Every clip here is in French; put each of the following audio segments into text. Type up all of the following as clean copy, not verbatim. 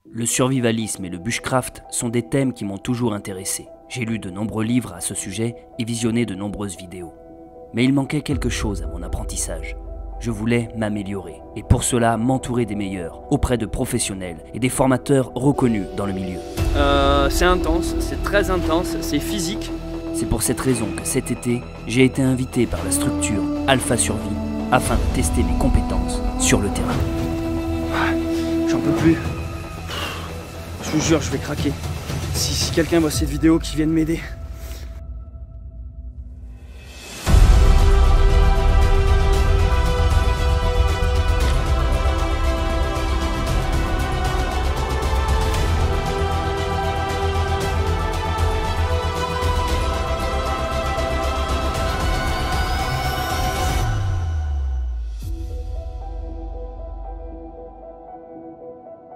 Le survivalisme et le bushcraft sont des thèmes qui m'ont toujours intéressé. J'ai lu de nombreux livres à ce sujet et visionné de nombreuses vidéos. Mais il manquait quelque chose à mon apprentissage. Je voulais m'améliorer et pour cela m'entourer des meilleurs, auprès de professionnels et des formateurs reconnus dans le milieu. C'est intense, c'est très intense, c'est physique. C'est pour cette raison que cet été, j'ai été invité par la structure Alpha Survie afin de tester mes compétences sur le terrain. J'en peux plus. Je vous jure, je vais craquer. Si quelqu'un voit cette vidéo, qu'il vienne m'aider.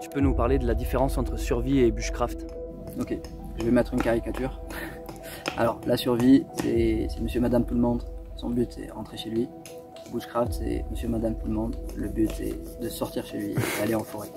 Tu peux nous parler de la différence entre survie et bushcraft? Ok, je vais mettre une caricature. Alors, la survie, c'est monsieur, madame, tout le monde. Son but, c'est rentrer chez lui. Bushcraft, c'est monsieur, madame, tout le monde. Le but, c'est de sortir chez lui et aller en forêt.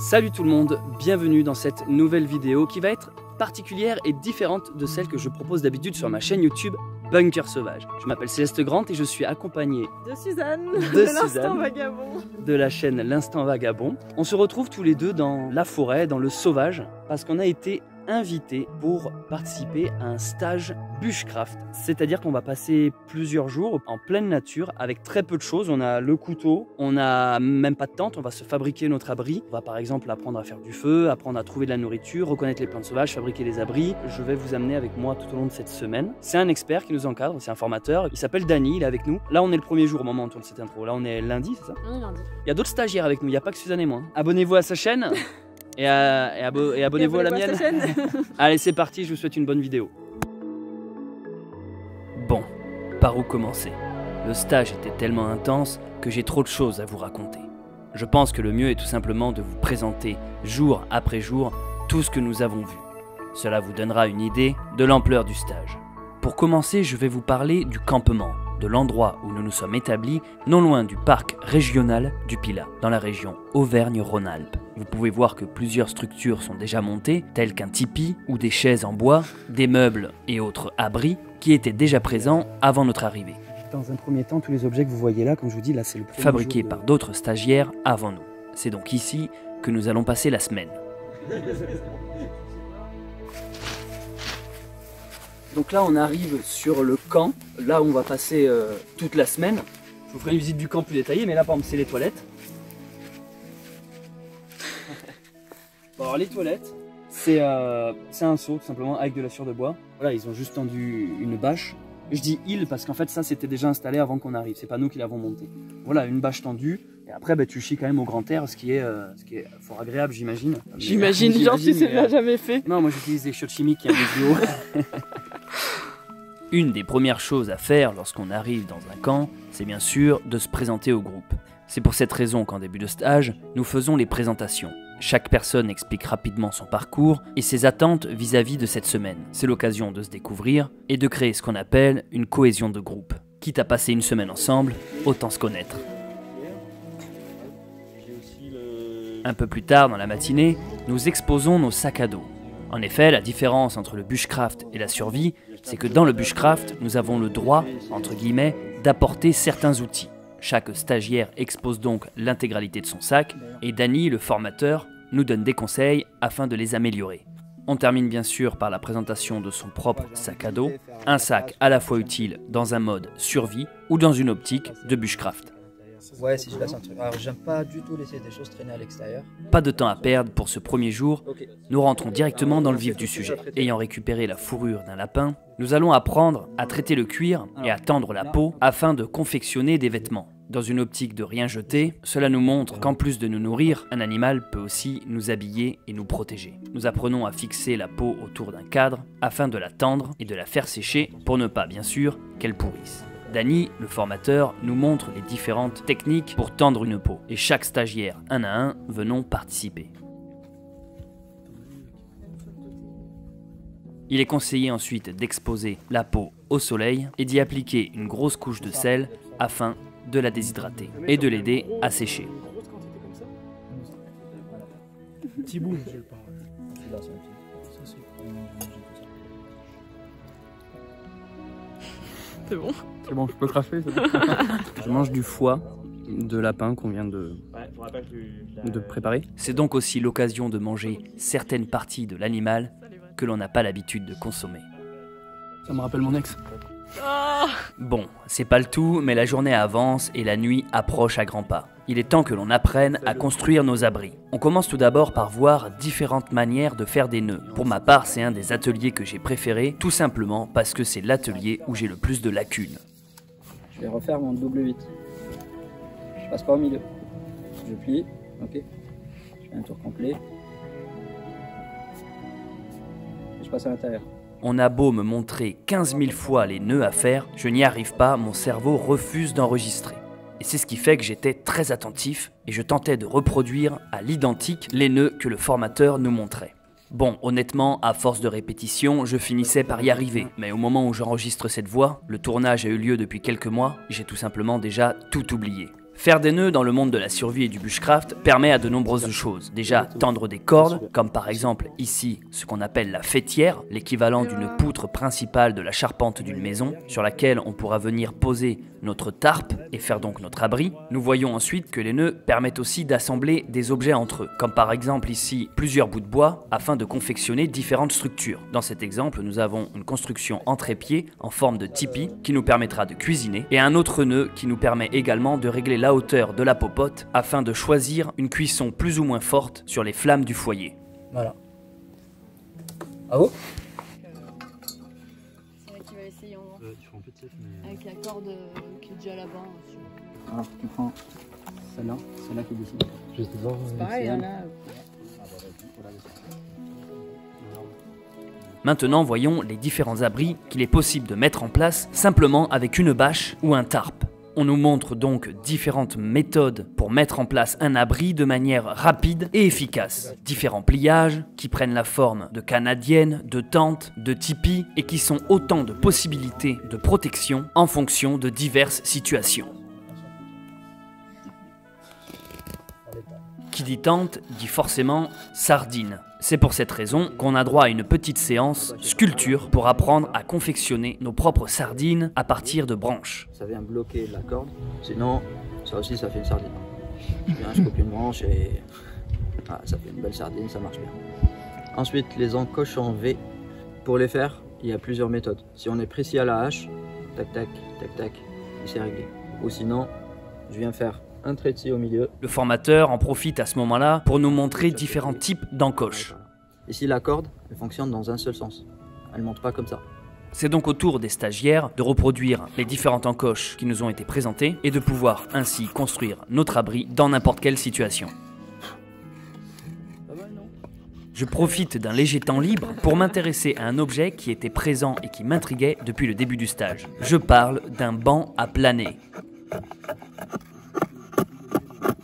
Salut tout le monde, bienvenue dans cette nouvelle vidéo qui va être particulière et différente de celle que je propose d'habitude sur ma chaîne YouTube Bunker Sauvage. Je m'appelle Céleste Grant et je suis accompagné de Suzanne, de l'Instant Vagabond, de la chaîne L'Instant Vagabond. On se retrouve tous les deux dans la forêt, dans le sauvage, parce qu'on a été invités pour participer à un stage bushcraft. C'est-à-dire qu'on va passer plusieurs jours en pleine nature avec très peu de choses. On a le couteau, on n'a même pas de tente, on va se fabriquer notre abri. On va par exemple apprendre à faire du feu, apprendre à trouver de la nourriture, reconnaître les plantes sauvages, fabriquer des abris. Je vais vous amener avec moi tout au long de cette semaine. C'est un expert qui nous encadre, c'est un formateur. Il s'appelle Dany, il est avec nous. Là on est le premier jour au moment où on tourne cette intro. Là on est lundi, c'est ça? On est lundi. Il y a d'autres stagiaires avec nous, il n'y a pas que Suzanne et moi. Abonnez-vous à sa chaîne. Et abonnez-vous à la mienne. Allez, c'est parti, je vous souhaite une bonne vidéo. Bon, par où commencer? Le stage était tellement intense que j'ai trop de choses à vous raconter. Je pense que le mieux est tout simplement de vous présenter, jour après jour, tout ce que nous avons vu. Cela vous donnera une idée de l'ampleur du stage. Pour commencer, je vais vous parler du campement, de l'endroit où nous nous sommes établis, non loin du parc régional du Pilat, dans la région Auvergne-Rhône-Alpes. Vous pouvez voir que plusieurs structures sont déjà montées, telles qu'un tipi ou des chaises en bois, des meubles et autres abris qui étaient déjà présents avant notre arrivée. Dans un premier temps, tous les objets que vous voyez là, comme je vous dis, là c'est le premier fabriqués jour par d'autres stagiaires avant nous. C'est donc ici que nous allons passer la semaine. Donc là on arrive sur le camp, là où on va passer toute la semaine. Je vous ferai une visite du camp plus détaillée, mais là par exemple c'est les toilettes. Bon, alors les toilettes, c'est un seau tout simplement avec de la sciure de bois. Voilà, ils ont juste tendu une bâche. Je dis ils parce qu'en fait ça c'était déjà installé avant qu'on arrive, c'est pas nous qui l'avons monté. Voilà, une bâche tendue, et après bah, tu chies quand même au grand air, ce qui est fort agréable j'imagine. J'imagine, genre si c'est l'a jamais fait. Non, moi j'utilise des chiottes chimiques qui ont des duos. Une des premières choses à faire lorsqu'on arrive dans un camp, c'est bien sûr de se présenter au groupe. C'est pour cette raison qu'en début de stage, nous faisons les présentations. Chaque personne explique rapidement son parcours et ses attentes vis-à-vis de cette semaine. C'est l'occasion de se découvrir et de créer ce qu'on appelle une cohésion de groupe. Quitte à passer une semaine ensemble, autant se connaître. Un peu plus tard dans la matinée, nous exposons nos sacs à dos. En effet, la différence entre le bushcraft et la survie, c'est que dans le bushcraft, nous avons le droit, entre guillemets, d'apporter certains outils. Chaque stagiaire expose donc l'intégralité de son sac et Dany, le formateur, nous donne des conseils afin de les améliorer. On termine bien sûr par la présentation de son propre sac à dos, un sac à la fois utile dans un mode survie ou dans une optique de bushcraft. Ouais, si je laisse un truc. Alors, j'aime pas du tout laisser des choses traîner à l'extérieur. Pas de temps à perdre pour ce premier jour, nous rentrons directement dans le vif du sujet. Ayant récupéré la fourrure d'un lapin, nous allons apprendre à traiter le cuir et à tendre la peau afin de confectionner des vêtements. Dans une optique de rien jeter, cela nous montre qu'en plus de nous nourrir, un animal peut aussi nous habiller et nous protéger. Nous apprenons à fixer la peau autour d'un cadre afin de la tendre et de la faire sécher pour ne pas, bien sûr, qu'elle pourrisse. Dany, le formateur, nous montre les différentes techniques pour tendre une peau et chaque stagiaire, un à un, venons participer. Il est conseillé ensuite d'exposer la peau au soleil et d'y appliquer une grosse couche de sel afin de la déshydrater et de l'aider à sécher. petits bouts, monsieur le parrain. Celui-là, c'est un petit. Ça, c'est pour manger tout ça. C'est bon. C'est bon, je peux cracher, c'est bon. Je mange du foie de lapin qu'on vient de préparer. C'est donc aussi l'occasion de manger certaines parties de l'animal que l'on n'a pas l'habitude de consommer. Ça me rappelle mon ex. Oh. Bon, c'est pas le tout, mais la journée avance et la nuit approche à grands pas. Il est temps que l'on apprenne à construire nos abris. On commence tout d'abord par voir différentes manières de faire des nœuds. Pour ma part, c'est un des ateliers que j'ai préféré, tout simplement parce que c'est l'atelier où j'ai le plus de lacunes. Je vais refaire mon double 8. Je passe pas au milieu. Je plie, ok. Je fais un tour complet. Et je passe à l'intérieur. On a beau me montrer 15 000 fois les nœuds à faire, je n'y arrive pas, mon cerveau refuse d'enregistrer. Et c'est ce qui fait que j'étais très attentif et je tentais de reproduire à l'identique les nœuds que le formateur nous montrait. Bon, honnêtement, à force de répétition, je finissais par y arriver. Mais au moment où j'enregistre cette voix, le tournage a eu lieu depuis quelques mois, j'ai tout simplement déjà tout oublié. Faire des nœuds dans le monde de la survie et du bushcraft permet à de nombreuses choses. Déjà, tendre des cordes, comme par exemple ici ce qu'on appelle la faîtière, l'équivalent d'une poutre principale de la charpente d'une maison, sur laquelle on pourra venir poser notre tarpe et faire donc notre abri. Nous voyons ensuite que les nœuds permettent aussi d'assembler des objets entre eux, comme par exemple ici plusieurs bouts de bois afin de confectionner différentes structures. Dans cet exemple, nous avons une construction en trépied en forme de tipi qui nous permettra de cuisiner et un autre nœud qui nous permet également de régler la hauteur de la popote afin de choisir une cuisson plus ou moins forte sur les flammes du foyer. Voilà. Ah oh. C'est vrai qu'il va essayer en avec la corde qui est déjà là-bas. Alors tu prends celle-là qui est d'ici. C'est pareil, hein, là. Maintenant, voyons les différents abris qu'il est possible de mettre en place simplement avec une bâche ou un tarp. On nous montre donc différentes méthodes pour mettre en place un abri de manière rapide et efficace. Différents pliages qui prennent la forme de canadiennes, de tentes, de tipis et qui sont autant de possibilités de protection en fonction de diverses situations. Qui dit tente dit forcément sardine. C'est pour cette raison qu'on a droit à une petite séance sculpture pour apprendre à confectionner nos propres sardines à partir de branches. Ça vient bloquer la corde, sinon ça aussi ça fait une sardine. Je coupe une branche et ça fait une belle sardine, ça marche bien. Ensuite les encoches en V, pour les faire il y a plusieurs méthodes. Si on est précis à la hache, tac tac tac tac, et c'est réglé. Ou sinon je viens faire un trait de scie au milieu. Le formateur en profite à ce moment-là pour nous montrer différents types d'encoches. Ici la corde, elle fonctionne dans un seul sens. Elle ne monte pas comme ça. C'est donc au tour des stagiaires de reproduire les différentes encoches qui nous ont été présentées et de pouvoir ainsi construire notre abri dans n'importe quelle situation. Je profite d'un léger temps libre pour m'intéresser à un objet qui était présent et qui m'intriguait depuis le début du stage. Je parle d'un banc à planer.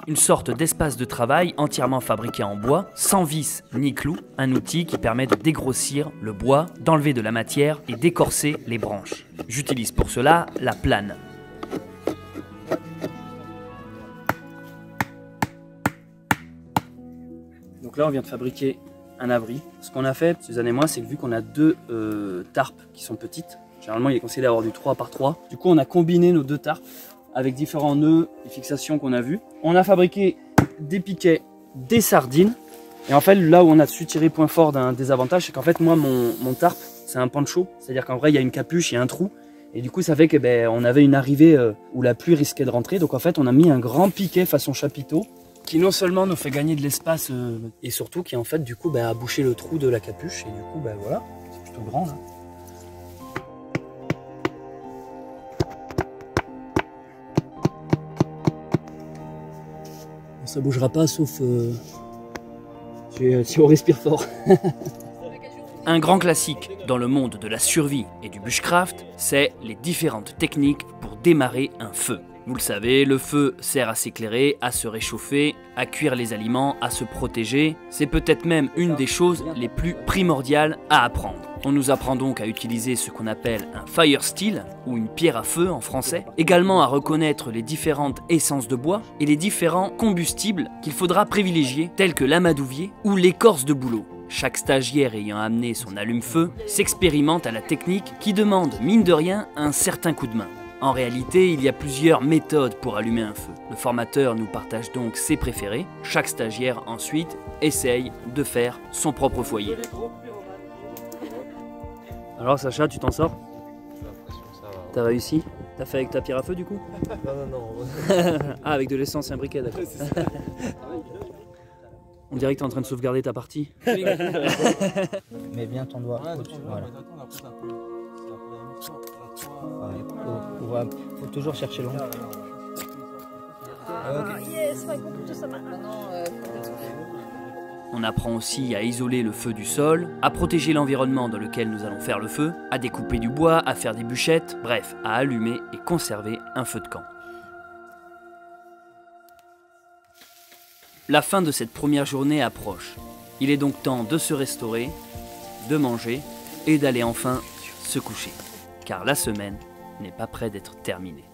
Une sorte d'espace de travail entièrement fabriqué en bois, sans vis ni clous, un outil qui permet de dégrossir le bois, d'enlever de la matière et d'écorcer les branches. J'utilise pour cela la plane. Donc là on vient de fabriquer un abri. Ce qu'on a fait, Suzanne et moi, c'est que vu qu'on a deux tarpes qui sont petites, généralement il est conseillé d'avoir du 3 par 3, du coup on a combiné nos deux tarpes avec différents nœuds et fixations qu'on a vus. On a fabriqué des piquets, des sardines. Et en fait, là où on a su tirer point fort d'un désavantage, c'est qu'en fait, moi, mon tarp, c'est un poncho. C'est-à-dire qu'en vrai, il y a une capuche, il y a un trou. Et du coup, ça fait que on avait une arrivée où la pluie risquait de rentrer. Donc en fait, on a mis un grand piquet façon chapiteau qui non seulement nous fait gagner de l'espace et surtout qui en fait, du coup, a bouché le trou de la capuche. Et du coup, voilà, c'est plutôt grand là. Ça bougera pas sauf si on respire fort. Un grand classique dans le monde de la survie et du bushcraft, c'est les différentes techniques pour démarrer un feu. Vous le savez, le feu sert à s'éclairer, à se réchauffer, à cuire les aliments, à se protéger. C'est peut-être même une des choses les plus primordiales à apprendre. On nous apprend donc à utiliser ce qu'on appelle un fire steel, ou une pierre à feu en français, également à reconnaître les différentes essences de bois et les différents combustibles qu'il faudra privilégier, tels que l'amadouvier ou l'écorce de bouleau. Chaque stagiaire ayant amené son allume-feu s'expérimente à la technique qui demande, mine de rien, un certain coup de main. En réalité, il y a plusieurs méthodes pour allumer un feu. Le formateur nous partage donc ses préférés. Chaque stagiaire ensuite essaye de faire son propre foyer. Alors Sacha, tu t'en sors? J'ai l'impression que ça va. T'as réussi? T'as fait avec ta pierre à feu du coup? Non. Ah, avec de l'essence et un briquet, d'accord. On dirait que t'es en train de sauvegarder ta partie. Mets bien ton doigt. Voilà. Faut toujours chercher l'ombre. On apprend aussi à isoler le feu du sol, à protéger l'environnement dans lequel nous allons faire le feu, à découper du bois, à faire des bûchettes, bref, à allumer et conserver un feu de camp. La fin de cette première journée approche. Il est donc temps de se restaurer, de manger et d'aller enfin se coucher. Car la semaine n'est pas près d'être terminée.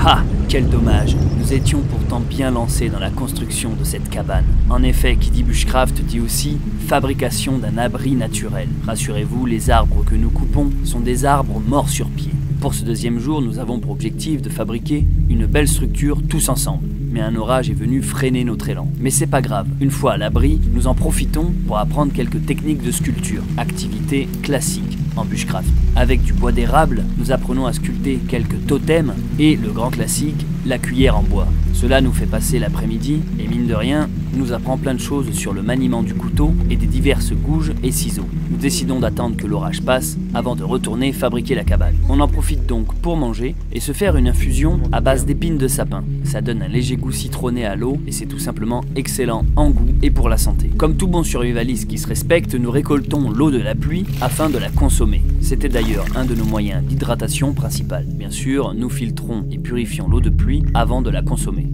Ah, quel dommage! Nous étions pourtant bien lancés dans la construction de cette cabane. En effet, qui dit bushcraft dit aussi fabrication d'un abri naturel. Rassurez-vous, les arbres que nous coupons sont des arbres morts sur pied. Pour ce deuxième jour, nous avons pour objectif de fabriquer une belle structure tous ensemble. Mais un orage est venu freiner notre élan. Mais c'est pas grave, une fois à l'abri, nous en profitons pour apprendre quelques techniques de sculpture, activité classique en bushcraft. Avec du bois d'érable, nous apprenons à sculpter quelques totems et le grand classique, la cuillère en bois. Cela nous fait passer l'après-midi et mine de rien, nous apprend plein de choses sur le maniement du couteau et des diverses gouges et ciseaux. Nous décidons d'attendre que l'orage passe avant de retourner fabriquer la cabane. On en profite donc pour manger et se faire une infusion à base d'épines de sapin. Ça donne un léger goût citronné à l'eau et c'est tout simplement excellent en goût et pour la santé. Comme tout bon survivaliste qui se respecte, nous récoltons l'eau de la pluie afin de la consommer. C'était d'ailleurs un de nos moyens d'hydratation principal. Bien sûr, nous filtrons et purifions l'eau de pluie avant de la consommer.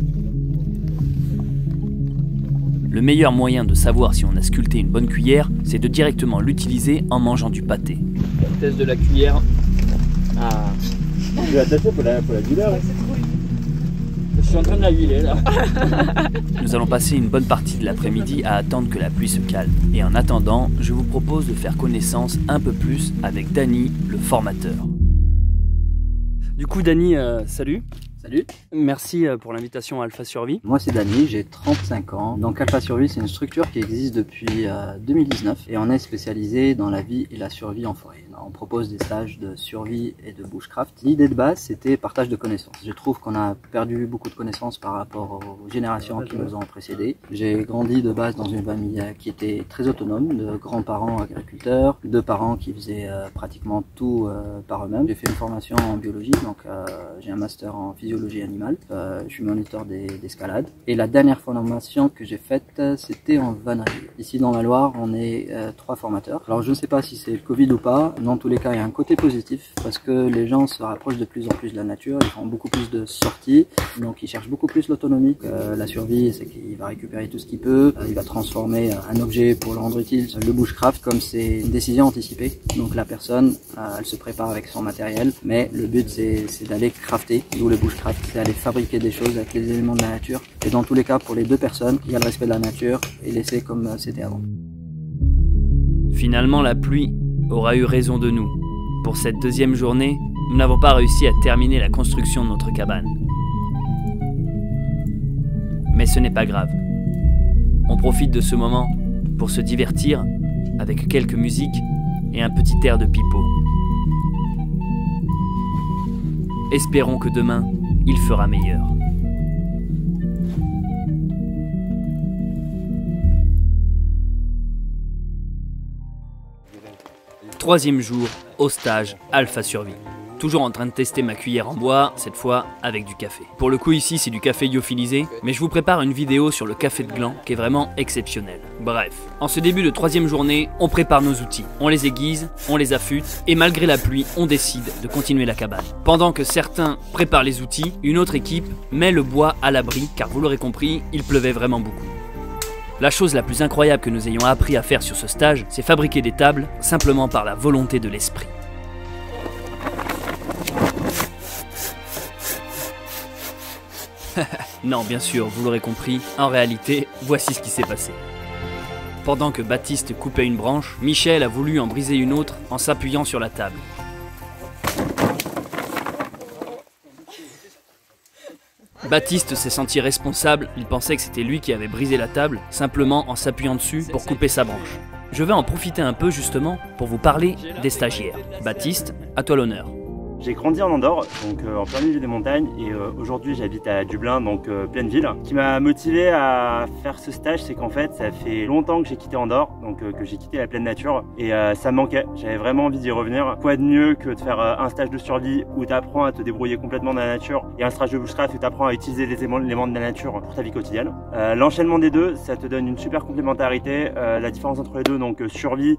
Le meilleur moyen de savoir si on a sculpté une bonne cuillère, c'est de directement l'utiliser en mangeant du pâté. Test de la cuillère. Ah. Tu l'as attaché pour la douleur. Je suis en train de la huiler là. Nous allons passer une bonne partie de l'après-midi à attendre que la pluie se calme. Et en attendant, je vous propose de faire connaissance un peu plus avec Dany, le formateur. Du coup Dany, salut. Salut, Merci pour l'invitation à Alpha Survie. moi c'est Dany, j'ai 35 ans. Donc Alpha Survie, c'est une structure qui existe depuis 2019 et on est spécialisé dans la vie et la survie en forêt. on propose des stages de survie et de bushcraft. L'idée de base, c'était partage de connaissances. Je trouve qu'on a perdu beaucoup de connaissances par rapport aux générations qui nous ont précédées. J'ai grandi de base dans une famille qui était très autonome, de grands-parents agriculteurs, de parents qui faisaient pratiquement tout par eux-mêmes. J'ai fait une formation en biologie, donc j'ai un master en physiologie animale. Je suis moniteur d'escalade. Et la dernière formation que j'ai faite, c'était en vannerie. Ici dans la Loire, on est 3 formateurs. Alors je ne sais pas si c'est le Covid ou pas, dans tous les cas il y a un côté positif parce que les gens se rapprochent de plus en plus de la nature, ils font beaucoup plus de sorties, donc ils cherchent beaucoup plus l'autonomie. La survie, c'est qu'il va récupérer tout ce qu'il peut, il va transformer un objet pour le rendre utile. Le bushcraft, comme c'est une décision anticipée, donc la personne, elle se prépare avec son matériel, mais le but c'est d'aller crafter, d'où le bushcraft, c'est d'aller fabriquer des choses avec les éléments de la nature. Et dans tous les cas, pour les 2 personnes, il y a le respect de la nature et laisser comme c'était avant. Finalement, la pluie aura eu raison de nous. Pour cette 2e journée, nous n'avons pas réussi à terminer la construction de notre cabane. Mais ce n'est pas grave. On profite de ce moment pour se divertir avec quelques musiques et un petit air de pipeau. Espérons que demain, il fera meilleur. Troisième jour au stage Alpha Survie. Toujours en train de tester ma cuillère en bois, cette fois avec du café. Pour le coup ici c'est du café lyophilisé, mais je vous prépare une vidéo sur le café de gland qui est vraiment exceptionnel. Bref, en ce début de 3e journée, on prépare nos outils, on les aiguise, on les affûte, et malgré la pluie, on décide de continuer la cabane. Pendant que certains préparent les outils, une autre équipe met le bois à l'abri, car vous l'aurez compris, il pleuvait vraiment beaucoup. La chose la plus incroyable que nous ayons appris à faire sur ce stage, c'est fabriquer des tables simplement par la volonté de l'esprit. Non, bien sûr, vous l'aurez compris, en réalité, voici ce qui s'est passé. Pendant que Baptiste coupait une branche, Michel a voulu en briser une autre en s'appuyant sur la table. Baptiste s'est senti responsable, il pensait que c'était lui qui avait brisé la table, simplement en s'appuyant dessus pour couper sa branche. Je vais en profiter un peu justement pour vous parler des stagiaires. Baptiste, à toi l'honneur. J'ai grandi en Andorre, donc en plein milieu des montagnes, et aujourd'hui j'habite à Dublin, donc pleine ville. Ce qui m'a motivé à faire ce stage, c'est qu'en fait ça fait longtemps que j'ai quitté Andorre, donc que j'ai quitté la pleine nature, et ça me manquait. J'avais vraiment envie d'y revenir. Quoi de mieux que de faire un stage de survie où tu apprends à te débrouiller complètement dans la nature, et un stage de bushcraft où tu apprends à utiliser les éléments de la nature pour ta vie quotidienne. L'enchaînement des deux, ça te donne une super complémentarité. La différence entre les deux, donc survie,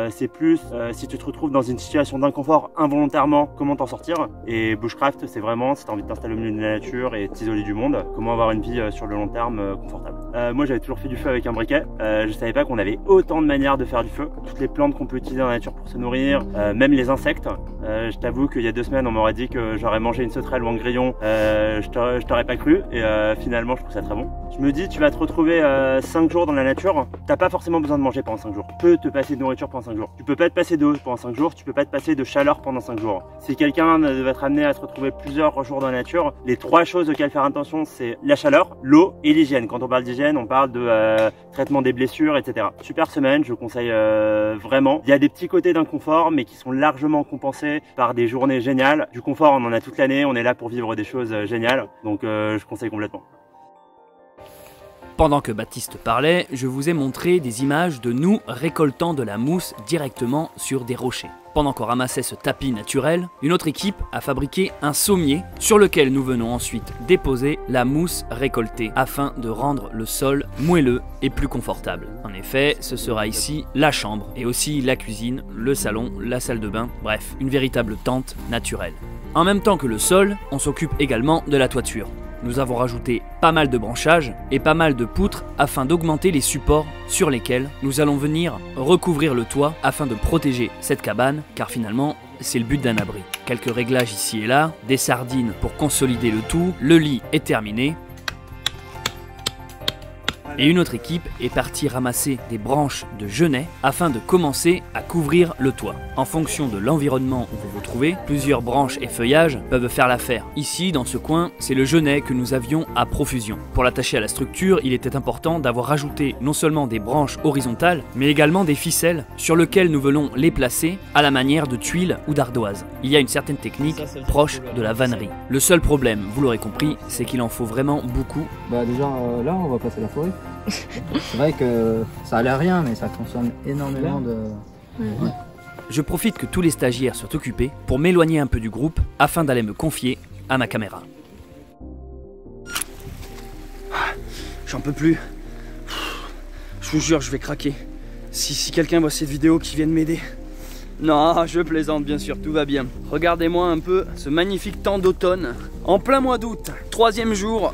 c'est plus si tu te retrouves dans une situation d'inconfort involontairement, comment t'en sortir. Et bushcraft, c'est vraiment si tu as envie de t'installer au milieu de la nature et t'isoler du monde, comment avoir une vie sur le long terme confortable. Moi j'avais toujours fait du feu avec un briquet, je savais pas qu'on avait autant de manières de faire du feu. Toutes les plantes qu'on peut utiliser dans la nature pour se nourrir, même les insectes. Je t'avoue qu'il y a 2 semaines on m'aurait dit que j'aurais mangé une sauterelle ou un grillon, je t'aurais pas cru, et finalement je trouve ça très bon. Je me dis tu vas te retrouver 5 jours dans la nature, t'as pas forcément besoin de manger pendant 5 jours. Tu peux te passer de nourriture pendant 5 jours. Tu peux pas te passer d'eau pendant 5 jours, tu peux pas te passer de chaleur pendant 5 jours. Si quelqu'un va être amené à se retrouver plusieurs jours dans la nature, les 3 choses auxquelles faire attention, c'est la chaleur, l'eau et l'hygiène. Quand on parle d'hygiène, on parle de traitement des blessures, etc. Super semaine, je vous conseille vraiment. Il y a des petits côtés d'inconfort, mais qui sont largement compensés par des journées géniales. Du confort, on en a toute l'année, on est là pour vivre des choses géniales, donc je conseille complètement. Pendant que Baptiste parlait, je vous ai montré des images de nous récoltant de la mousse directement sur des rochers. Pendant qu'on ramassait ce tapis naturel, une autre équipe a fabriqué un sommier sur lequel nous venons ensuite déposer la mousse récoltée afin de rendre le sol moelleux et plus confortable. En effet, ce sera ici la chambre et aussi la cuisine, le salon, la salle de bain, bref, une véritable tente naturelle. En même temps que le sol, on s'occupe également de la toiture. Nous avons rajouté pas mal de branchages et pas mal de poutres afin d'augmenter les supports sur lesquels nous allons venir recouvrir le toit afin de protéger cette cabane, car finalement c'est le but d'un abri. Quelques réglages ici et là, des sardines pour consolider le tout, le lit est terminé. Et une autre équipe est partie ramasser des branches de genêt afin de commencer à couvrir le toit. En fonction de l'environnement où vous vous trouvez, plusieurs branches et feuillages peuvent faire l'affaire. Ici, dans ce coin, c'est le genêt que nous avions à profusion. Pour l'attacher à la structure, il était important d'avoir rajouté non seulement des branches horizontales, mais également des ficelles sur lesquelles nous venons les placer à la manière de tuiles ou d'ardoises. Il y a une certaine technique proche de la vannerie. Le seul problème, vous l'aurez compris, c'est qu'il en faut vraiment beaucoup. Bah déjà là on va passer la forêt. C'est vrai que ça a l'air rien mais ça consomme énormément de... Ouais. Je profite que tous les stagiaires soient occupés pour m'éloigner un peu du groupe afin d'aller me confier à ma caméra. J'en peux plus. Je vous jure, je vais craquer. Si quelqu'un voit cette vidéo, qui vienne m'aider. Non, je plaisante bien sûr, tout va bien. Regardez-moi un peu ce magnifique temps d'automne. En plein mois d'août, 3e jour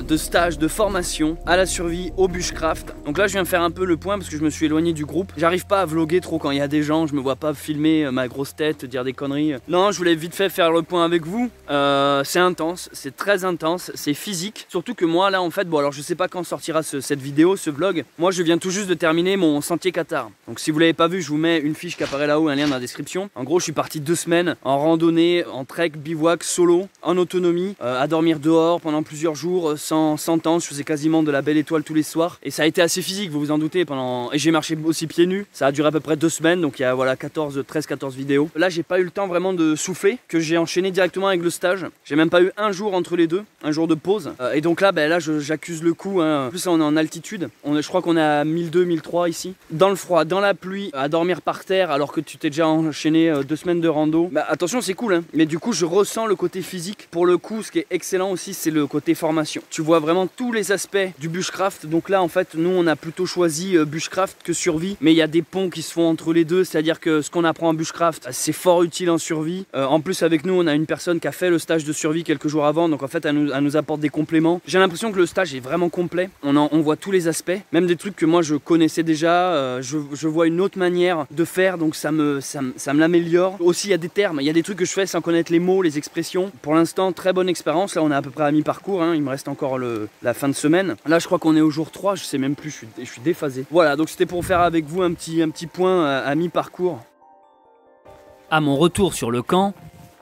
de stage de formation à la survie au bushcraft. Donc là je viens faire un peu le point parce que je me suis éloigné du groupe. J'arrive pas à vlogger trop quand il y a des gens, je me vois pas filmer ma grosse tête, dire des conneries. Non, je voulais vite fait faire le point avec vous. C'est intense, c'est très intense, c'est physique. Surtout que moi là en fait, bon alors je sais pas quand sortira cette vidéo, ce vlog. Moi je viens tout juste de terminer mon sentier Qatar. Donc si vous l'avez pas vu, je vous mets une fiche qui apparaît là-haut, un lien dans la description. En gros je suis parti 2 semaines en randonnée, en trek, bivouac, solo, en autonomie, à dormir dehors pendant plusieurs jours, sans tente. Je faisais quasiment de la belle étoile tous les soirs. Et ça a été assez physique, vous vous en doutez, et j'ai marché aussi pieds nus. Ça a duré à peu près 2 semaines, donc il y a voilà 13-14 vidéos. Là j'ai pas eu le temps vraiment de souffler, que j'ai enchaîné directement avec le stage. J'ai même pas eu un jour entre les deux, un jour de pause. Et donc là, j'accuse le coup, hein. En plus on est en altitude, je crois qu'on est à 1002-1003 ici. Dans le froid, dans la pluie, à dormir par terre alors que tu t'es déjà enchaîné 2 semaines de rando. Bah attention, c'est cool, hein. Mais du coup je ressens le côté physique. Pour le coup, ce qui est excellent aussi, c'est le côté formation. Tu vois vraiment tous les aspects du bushcraft. Donc là en fait nous on a plutôt choisi bushcraft que survie, mais il y a des ponts qui se font entre les deux, c'est à dire que ce qu'on apprend en bushcraft c'est fort utile en survie. En plus avec nous on a une personne qui a fait le stage de survie quelques jours avant, donc en fait elle nous apporte des compléments. J'ai l'impression que le stage est vraiment complet, on voit tous les aspects, même des trucs que moi je connaissais déjà. Je vois une autre manière de faire, donc ça me l'améliore. Aussi il y a des termes, il y a des trucs que je fais sans connaître les mots, les expressions. Pour l'instant très bonne expérience, là on est à peu près à mi-parcours, hein. Il me reste encore la fin de semaine. Là je crois qu'on est au jour 3, je sais même plus, je suis déphasé. Voilà, donc c'était pour faire avec vous un petit point à mi-parcours. À mon retour sur le camp,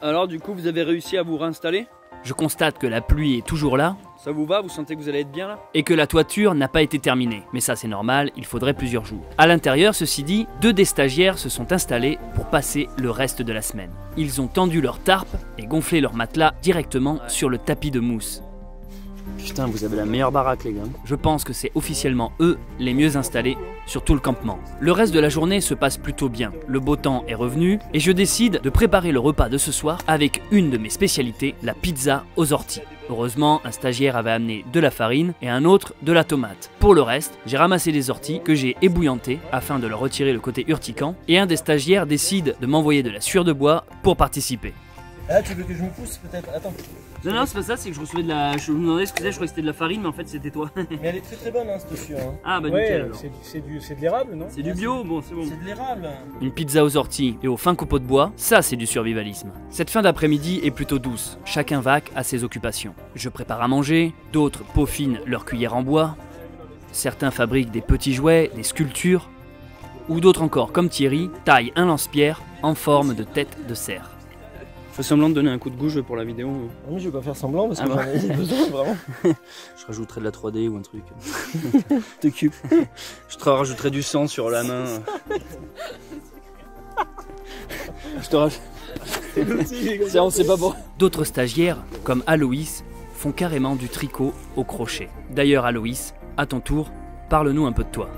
alors du coup vous avez réussi à vous réinstaller? je constate que la pluie est toujours là. Ça vous va? Vous sentez que vous allez être bien là? Et que la toiture n'a pas été terminée. Mais ça c'est normal, il faudrait plusieurs jours. À l'intérieur, ceci dit, 2 des stagiaires se sont installés pour passer le reste de la semaine. Ils ont tendu leur tarpe et gonflé leur matelas directement sur le tapis de mousse. Putain, vous avez la meilleure baraque les gars. Je pense que c'est officiellement eux les mieux installés sur tout le campement. Le reste de la journée se passe plutôt bien. Le beau temps est revenu et je décide de préparer le repas de ce soir avec une de mes spécialités, la pizza aux orties. Heureusement, un stagiaire avait amené de la farine et un autre de la tomate. Pour le reste, j'ai ramassé des orties que j'ai ébouillantées afin de leur retirer le côté urticant et un des stagiaires décide de m'envoyer de la sueur de bois pour participer. Ah, tu veux que je me pousse peut-être? Attends. Non, c'est pas ça, c'est que je recevais de la... Je me demandais ce que c'était, je croyais que c'était de la farine, mais en fait c'était toi. Mais elle est très bonne hein, cette sueur. Hein. Ah bah ouais, nickel alors. C'est de l'érable, non? C'est du bio, bon c'est bon. C'est de l'érable. Une pizza aux orties et au fin copeaux de bois, ça c'est du survivalisme. Cette fin d'après-midi est plutôt douce, chacun vaque à ses occupations. Je prépare à manger, d'autres peaufinent leur cuillère en bois, certains fabriquent des petits jouets, des sculptures, ou d'autres encore, comme Thierry, taillent un lance-pierre en forme de tête de cerf. Je fais semblant de donner un coup de gouge pour la vidéo. Oui, je vais pas faire semblant parce que bah. j'en ai besoin vraiment. Je rajouterai de la 3D ou un truc. T'occupes. Je te rajouterai du sang sur la main. Je te rajoute. On sait pas pour. D'autres stagiaires, comme Aloïs, font carrément du tricot au crochet. D'ailleurs Aloïs, à ton tour, parle-nous un peu de toi.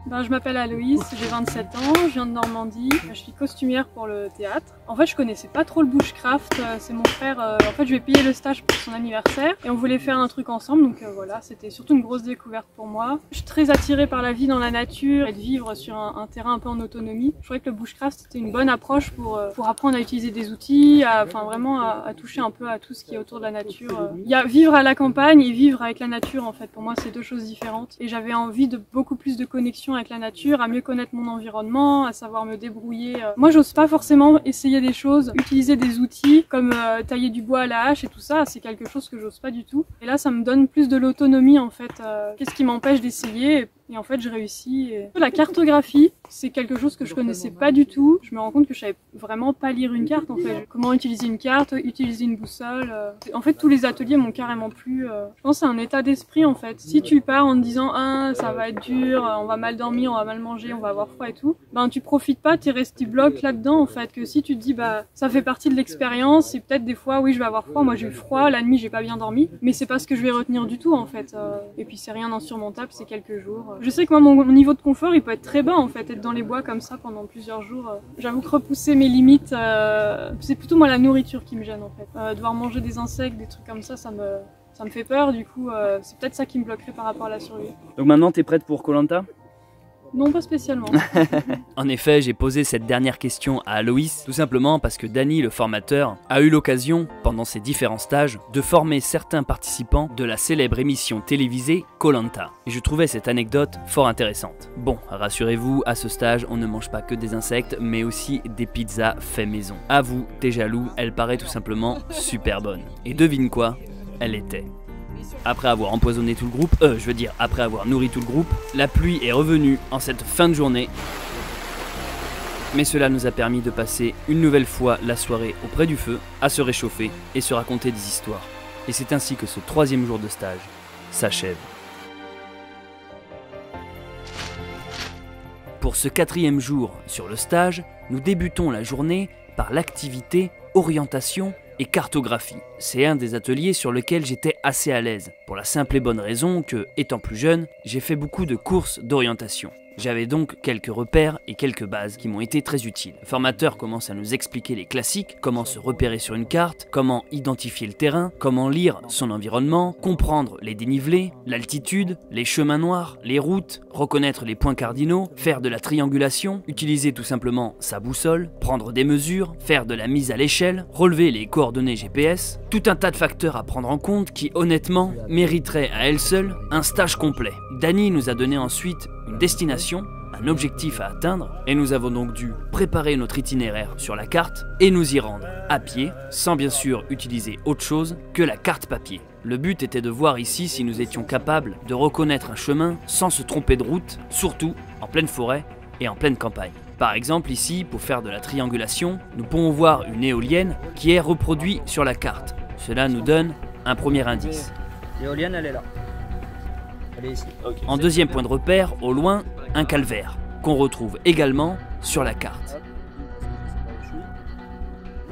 Ben, je m'appelle Aloïs, j'ai 27 ans, je viens de Normandie, je suis costumière pour le théâtre. En fait je connaissais pas trop le bushcraft, c'est mon frère, en fait je lui ai payé le stage pour son anniversaire et on voulait faire un truc ensemble, donc voilà, c'était surtout une grosse découverte pour moi. Je suis très attirée par la vie dans la nature et de vivre sur un terrain un peu en autonomie. Je trouvais que le bushcraft c'était une bonne approche pour apprendre à utiliser des outils, vraiment à toucher un peu à tout ce qui est autour de la nature. Il y a vivre à la campagne et vivre avec la nature en fait, pour moi c'est 2 choses différentes et j'avais envie de beaucoup plus de connexion relation avec la nature, à mieux connaître mon environnement, à savoir me débrouiller. Moi, j'ose pas forcément essayer des choses, utiliser des outils comme tailler du bois à la hache et tout ça, c'est quelque chose que j'ose pas du tout. Et là, ça me donne plus de l'autonomie en fait. Qu'est-ce qui m'empêche d'essayer ? Et en fait, j'ai réussi. La cartographie, c'est quelque chose que je connaissais pas du tout. Je me rends compte que je savais vraiment pas lire une carte en fait. Comment utiliser une carte, utiliser une boussole. En fait, tous les ateliers m'ont carrément plu. Je pense que c'est un état d'esprit en fait. Si tu pars en te disant ah, ça va être dur, on va mal dormir, on va mal manger, on va avoir froid et tout, ben tu profites pas, tu bloques là-dedans en fait. Que si tu te dis bah ça fait partie de l'expérience et peut-être des fois oui je vais avoir froid. Moi j'ai eu froid, la nuit j'ai pas bien dormi, mais c'est pas ce que je vais retenir du tout en fait. Et puis c'est rien d'insurmontable, c'est quelques jours. Je sais que moi mon niveau de confort il peut être très bas en fait, être dans les bois comme ça pendant plusieurs jours. J'avoue que repousser mes limites, c'est plutôt moi la nourriture qui me gêne en fait. Devoir manger des insectes, des trucs comme ça, ça me fait peur, du coup c'est peut-être ça qui me bloquerait par rapport à la survie. Donc maintenant t'es prête pour Koh-Lanta ? Non, pas spécialement. En effet, j'ai posé cette dernière question à Aloïs, tout simplement parce que Dany, le formateur, a eu l'occasion, pendant ses différents stages, de former certains participants de la célèbre émission télévisée Koh-Lanta. Et je trouvais cette anecdote fort intéressante. Bon, rassurez-vous, à ce stage, on ne mange pas que des insectes, mais aussi des pizzas fait maison. Avoue, t'es jaloux, elle paraît tout simplement super bonne. Et devine quoi ? Elle était. Après avoir empoisonné tout le groupe, après avoir nourri tout le groupe, la pluie est revenue en cette fin de journée. Mais cela nous a permis de passer une nouvelle fois la soirée auprès du feu, à se réchauffer et se raconter des histoires. Et c'est ainsi que ce 3e jour de stage s'achève. Pour ce 4e jour sur le stage, nous débutons la journée par l'activité orientation et cartographie. C'est un des ateliers sur lequel j'étais assez à l'aise, pour la simple et bonne raison que, étant plus jeune, j'ai fait beaucoup de courses d'orientation. J'avais donc quelques repères et quelques bases qui m'ont été très utiles. Le formateur commence à nous expliquer les classiques, comment se repérer sur une carte, comment identifier le terrain, comment lire son environnement, comprendre les dénivelés, l'altitude, les chemins noirs, les routes, reconnaître les points cardinaux, faire de la triangulation, utiliser tout simplement sa boussole, prendre des mesures, faire de la mise à l'échelle, relever les coordonnées GPS, tout un tas de facteurs à prendre en compte qui honnêtement mériteraient à elles seules un stage complet. Dany nous a donné ensuite une destination, un objectif à atteindre, et nous avons donc dû préparer notre itinéraire sur la carte et nous y rendre à pied, sans bien sûr utiliser autre chose que la carte papier. Le but était de voir ici si nous étions capables de reconnaître un chemin sans se tromper de route, surtout en pleine forêt et en pleine campagne. Par exemple ici, pour faire de la triangulation, nous pouvons voir une éolienne qui est reproduite sur la carte. Cela nous donne un premier indice. L'éolienne, elle est là. Elle est ici. Okay. En deuxième point de repère, au loin, un calvaire, qu'on retrouve également sur la carte.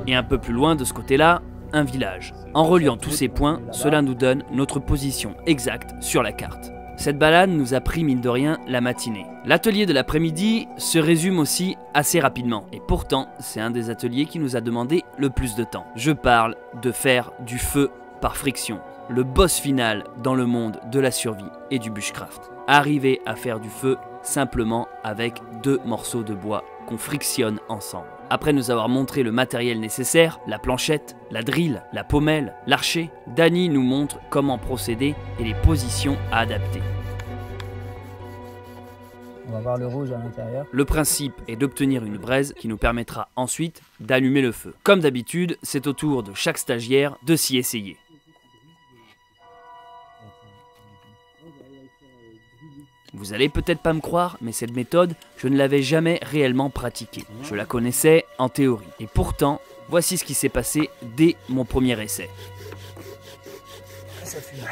Et un peu plus loin de ce côté-là, un village. En reliant tous ces points, cela nous donne notre position exacte sur la carte. Cette balade nous a pris mine de rien la matinée. L'atelier de l'après-midi se résume aussi assez rapidement. Et pourtant, c'est un des ateliers qui nous a demandé le plus de temps. Je parle de faire du feu par friction. Le boss final dans le monde de la survie et du bushcraft. Arriver à faire du feu simplement avec 2 morceaux de bois qu'on frictionne ensemble. Après nous avoir montré le matériel nécessaire, la planchette, la drille, la pommelle, l'archet, Dany nous montre comment procéder et les positions à adapter. On va voir le rouge à l'intérieur. Le principe est d'obtenir une braise qui nous permettra ensuite d'allumer le feu. Comme d'habitude, c'est au tour de chaque stagiaire de s'y essayer. Vous allez peut-être pas me croire, mais cette méthode, je ne l'avais jamais réellement pratiquée. Je la connaissais en théorie. Et pourtant, voici ce qui s'est passé dès mon premier essai. Ça fume.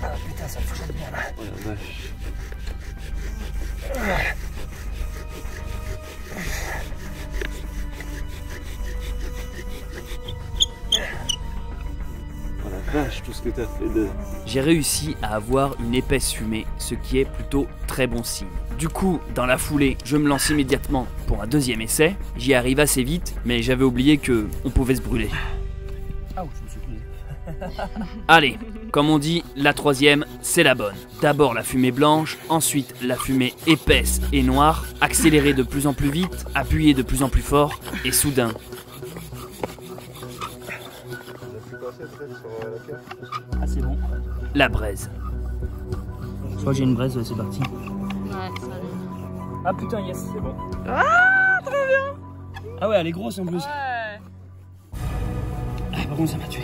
Ah putain, ça fonctionne bien là. Oh la vache. Oh la vache, tout ce que t'as fait de... J'ai réussi à avoir une épaisse fumée, ce qui est plutôt très bon signe. Du coup, dans la foulée, je me lance immédiatement pour un deuxième essai. J'y arrive assez vite, mais j'avais oublié que on pouvait se brûler. Ah oui, je me suis brûlé. Allez, comme on dit, la troisième, c'est la bonne. D'abord la fumée blanche, ensuite la fumée épaisse et noire, accélérer de plus en plus vite, appuyer de plus en plus fort, et soudain... Ah c'est bon. La braise. Je crois que j'ai une braise, c'est parti. Ouais, ça allait. Ah putain, yes, c'est bon. Ah, trop bien. Ah ouais, elle est grosse en plus. Ouais. Ah, par contre, ça m'a tué.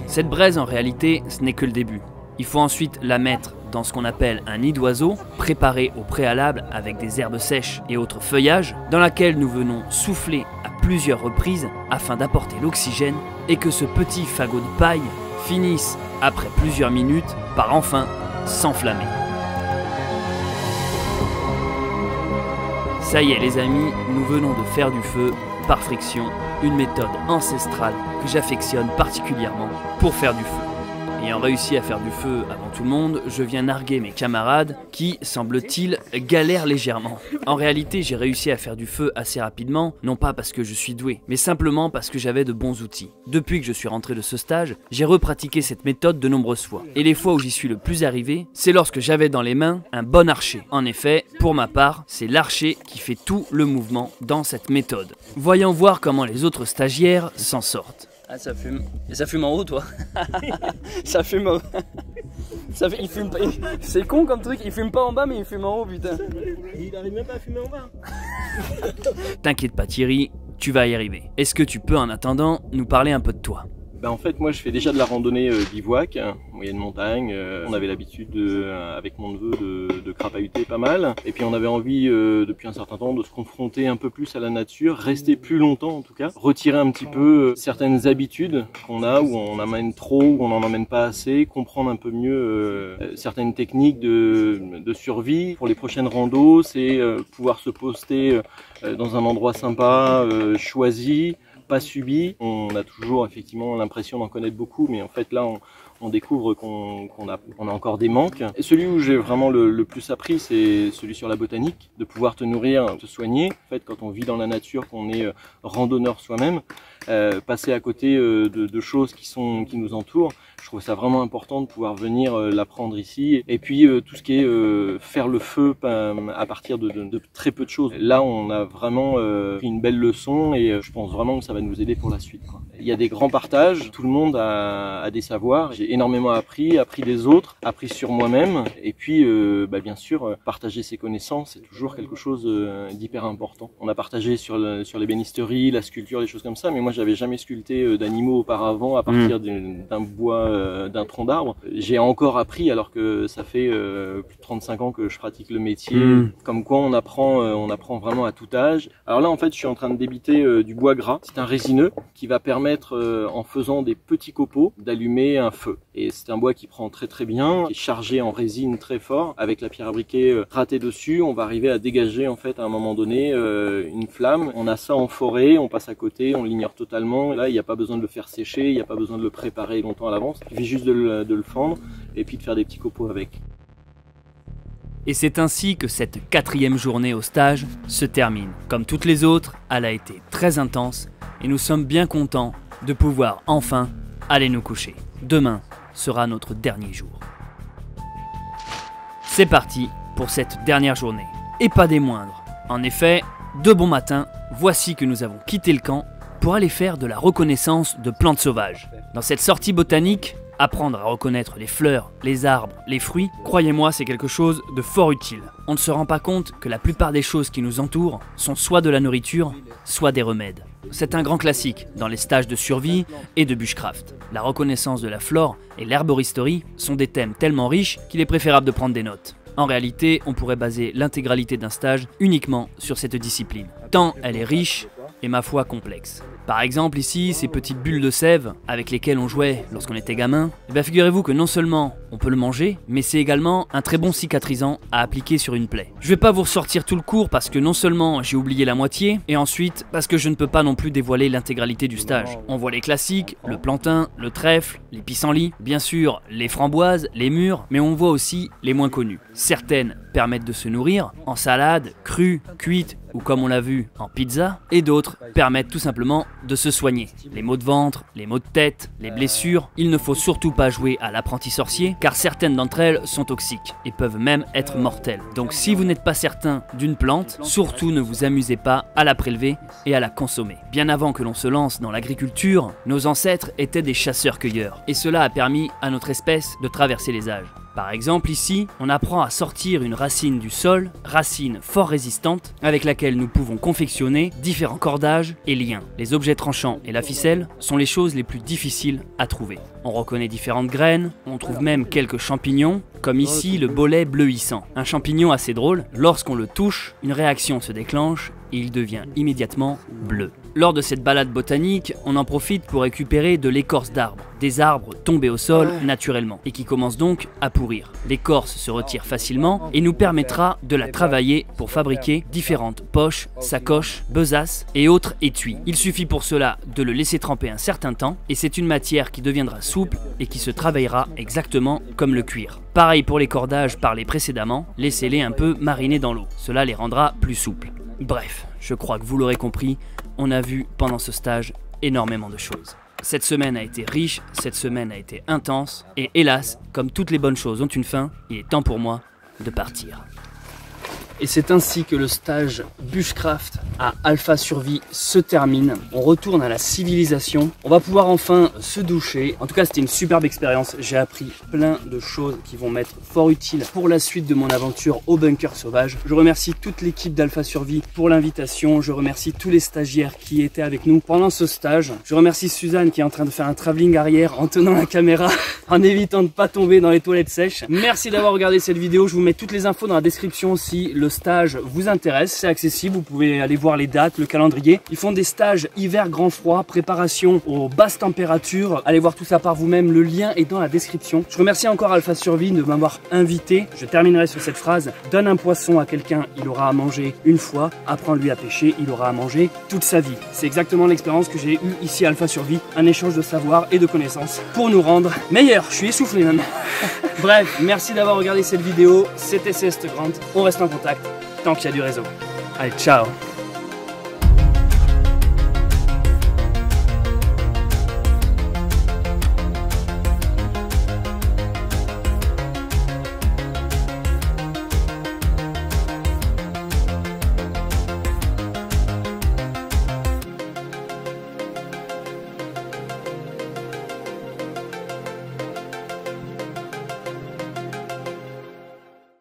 Cette braise, en réalité, ce n'est que le début. Il faut ensuite la mettre dans ce qu'on appelle un nid d'oiseau, préparé au préalable avec des herbes sèches et autres feuillages, dans laquelle nous venons souffler à plusieurs reprises afin d'apporter l'oxygène et que ce petit fagot de paille finisse, après plusieurs minutes, par enfin s'enflammer. Ça y est les amis, nous venons de faire du feu par friction, une méthode ancestrale que j'affectionne particulièrement pour faire du feu. Ayant réussi à faire du feu avant tout le monde, je viens narguer mes camarades qui, semble-t-il, galèrent légèrement. En réalité, j'ai réussi à faire du feu assez rapidement, non pas parce que je suis doué, mais simplement parce que j'avais de bons outils. Depuis que je suis rentré de ce stage, j'ai repratiqué cette méthode de nombreuses fois. Et les fois où j'y suis le plus arrivé, c'est lorsque j'avais dans les mains un bon archer. En effet, pour ma part, c'est l'archer qui fait tout le mouvement dans cette méthode. Voyons voir comment les autres stagiaires s'en sortent. Ah, ça fume. Et ça fume en haut, toi. Ça fume en... il fume pas... C'est con comme truc, il fume pas en bas, mais il fume en haut, putain. Il arrive même pas à fumer en bas. T'inquiète pas Thierry, tu vas y arriver. Est-ce que tu peux en attendant nous parler un peu de toi ? En fait, moi je fais déjà de la randonnée bivouac, moyenne montagne. On avait l'habitude avec mon neveu de crapahuter pas mal. Et puis on avait envie depuis un certain temps de se confronter un peu plus à la nature, rester plus longtemps en tout cas, retirer un petit peu certaines habitudes qu'on a, où on emmène trop, où on n'en emmène pas assez, comprendre un peu mieux certaines techniques de survie. Pour les prochaines randos, c'est pouvoir se poster dans un endroit sympa, choisi, pas subi. On a toujours effectivement l'impression d'en connaître beaucoup, mais en fait là on découvre qu'on a encore des manques. Et celui où j'ai vraiment le plus appris, c'est celui sur la botanique, de pouvoir te nourrir, te soigner. En fait, quand on vit dans la nature, qu'on est randonneur soi-même, passer à côté de choses qui nous entourent, je trouve ça vraiment important de pouvoir venir l'apprendre ici. Et puis tout ce qui est faire le feu à partir de très peu de choses. Là, on a vraiment pris une belle leçon et je pense vraiment que ça va nous aider pour la suite, quoi. Il y a des grands partages, tout le monde a des savoirs. J'ai énormément appris des autres, appris sur moi-même. Et puis, bien sûr, partager ses connaissances, c'est toujours quelque chose d'hyper important. On a partagé sur l'ébénisterie, la sculpture, des choses comme ça, mais moi, j'avais jamais sculpté d'animaux auparavant à partir d'un bois, d'un tronc d'arbre. J'ai encore appris alors que ça fait plus de 35 ans que je pratique le métier. Comme quoi, on apprend vraiment à tout âge. Alors là, en fait, je suis en train de débiter du bois gras. C'est un résineux qui va permettre, en faisant des petits copeaux, d'allumer un feu. Et c'est un bois qui prend très très bien, qui est chargé en résine très fort. Avec la pierre à briquet grattée dessus, on va arriver à dégager en fait à un moment donné une flamme. On a ça en forêt, on passe à côté, on l'ignore totalement. Et là, il n'y a pas besoin de le faire sécher, il n'y a pas besoin de le préparer longtemps à l'avance. Il suffit juste de le fendre et puis de faire des petits copeaux avec. Et c'est ainsi que cette 4e journée au stage se termine. Comme toutes les autres, elle a été très intense et nous sommes bien contents de pouvoir enfin aller nous coucher. Demain sera notre dernier jour. C'est parti pour cette dernière journée. Et pas des moindres. En effet, de bon matin, voici que nous avons quitté le camp pour aller faire de la reconnaissance de plantes sauvages. Dans cette sortie botanique, apprendre à reconnaître les fleurs, les arbres, les fruits, croyez-moi, c'est quelque chose de fort utile. On ne se rend pas compte que la plupart des choses qui nous entourent sont soit de la nourriture, soit des remèdes. C'est un grand classique dans les stages de survie et de bushcraft. La reconnaissance de la flore et l'herboristerie sont des thèmes tellement riches qu'il est préférable de prendre des notes. En réalité, on pourrait baser l'intégralité d'un stage uniquement sur cette discipline, tant elle est riche et ma foi complexe. Par exemple ici, ces petites bulles de sève avec lesquelles on jouait lorsqu'on était gamin, figurez-vous que non seulement on peut le manger, mais c'est également un très bon cicatrisant à appliquer sur une plaie. Je vais pas vous ressortir tout le cours parce que non seulement j'ai oublié la moitié, et ensuite parce que je ne peux pas non plus dévoiler l'intégralité du stage. On voit les classiques, le plantain, le trèfle, les pissenlits, bien sûr les framboises, les mûres, mais on voit aussi les moins connus. Certaines permettent de se nourrir en salade, crue, cuite ou comme on l'a vu en pizza, et d'autres permettent tout simplement de se soigner. Les maux de ventre, les maux de tête, les blessures, il ne faut surtout pas jouer à l'apprenti sorcier car certaines d'entre elles sont toxiques et peuvent même être mortelles. Donc si vous n'êtes pas certain d'une plante, surtout ne vous amusez pas à la prélever et à la consommer. Bien avant que l'on se lance dans l'agriculture, nos ancêtres étaient des chasseurs-cueilleurs et cela a permis à notre espèce de traverser les âges. Par exemple ici, on apprend à sortir une racine du sol, racine fort résistante, avec laquelle nous pouvons confectionner différents cordages et liens. Les objets tranchants et la ficelle sont les choses les plus difficiles à trouver. On reconnaît différentes graines, on trouve même quelques champignons, comme ici le bolet bleuissant. Un champignon assez drôle, lorsqu'on le touche, une réaction se déclenche et il devient immédiatement bleu. Lors de cette balade botanique, on en profite pour récupérer de l'écorce d'arbres, des arbres tombés au sol naturellement et qui commencent donc à pourrir. L'écorce se retire facilement et nous permettra de la travailler pour fabriquer différentes poches, sacoches, besaces et autres étuis. Il suffit pour cela de le laisser tremper un certain temps et c'est une matière qui deviendra souple et qui se travaillera exactement comme le cuir. Pareil pour les cordages parlés précédemment, laissez-les un peu mariner dans l'eau, cela les rendra plus souples. Bref, je crois que vous l'aurez compris, on a vu pendant ce stage énormément de choses. Cette semaine a été riche, cette semaine a été intense, et hélas, comme toutes les bonnes choses ont une fin, il est temps pour moi de partir. Et c'est ainsi que le stage Bushcraft à Alpha Survie se termine. On retourne à la civilisation. On va pouvoir enfin se doucher. En tout cas, c'était une superbe expérience. J'ai appris plein de choses qui vont m'être fort utiles pour la suite de mon aventure au bunker sauvage. Je remercie toute l'équipe d'Alpha Survie pour l'invitation. Je remercie tous les stagiaires qui étaient avec nous pendant ce stage. Je remercie Suzanne qui est en train de faire un travelling arrière en tenant la caméra, en évitant de ne pas tomber dans les toilettes sèches. Merci d'avoir regardé cette vidéo. Je vous mets toutes les infos dans la description si le stage vous intéresse, c'est accessible, vous pouvez aller voir les dates, le calendrier. Ils font des stages hiver grand froid, préparation aux basses températures. Allez voir tout ça par vous-même, le lien est dans la description. Je remercie encore Alpha Survie de m'avoir invité. Je terminerai sur cette phrase: donne un poisson à quelqu'un, il aura à manger une fois, apprends-lui à pêcher, il aura à manger toute sa vie. C'est exactement l'expérience que j'ai eue ici à Alpha Survie, un échange de savoir et de connaissances pour nous rendre meilleurs. Je suis essoufflé même. Bref, merci d'avoir regardé cette vidéo, c'était Céleste Grant, on reste en contact tant qu'il y a du réseau. Allez, ciao!